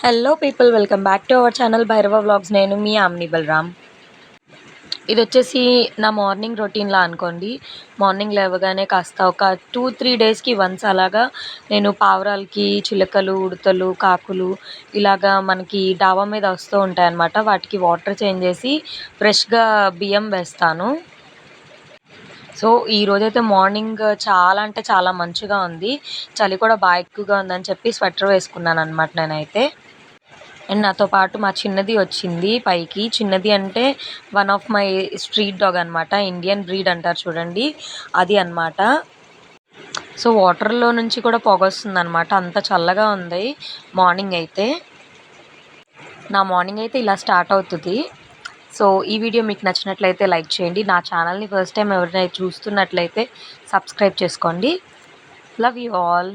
Hello people, welcome back to our channel Bhairava vlogs. నేను మీ omni Balram. ఇది వచ్చేసి నా మార్నింగ్ రొటీన్లా అనుకోండి. మార్నింగ్ లేవగానే కాస్త ఒక 2-3 డేస్కి వన్స్ అలాగా నేను పావురాలకి, చిలుకలు, ఉడతలు, కాకులు ఇలాగా మనకి డాబా మీద వస్తూ ఉంటాయన్నమాట. వాటికి వాటర్ చేంజ్ చేసి ఫ్రెష్గా బియ్యం వేస్తాను. సో ఈరోజైతే మార్నింగ్ చాలా అంటే చాలా మంచిగా ఉంది. చలి కూడా బాగా ఎక్కువగా ఉందని చెప్పి స్వెటర్ వేసుకున్నాను అనమాట నేనైతే. అండ్ నాతో పాటు మా చిన్నది వచ్చింది పైకి. చిన్నది అంటే one of my street dog అనమాట. ఇండియన్ బ్రీడ్ అంటారు చూడండి, అది అనమాట. సో వాటర్లో నుంచి కూడా పొగొస్తుంది అనమాట. అంత చల్లగా ఉంది మార్నింగ్ అయితే. నా మార్నింగ్ అయితే ఇలా స్టార్ట్ అవుతుంది. సో ఈ వీడియో మీకు నచ్చినట్లయితే లైక్ చేయండి. నా ఛానల్ని ఫస్ట్ టైం ఎవరైనా చూస్తున్నట్లయితే సబ్స్క్రైబ్ చేసుకోండి. Love you all.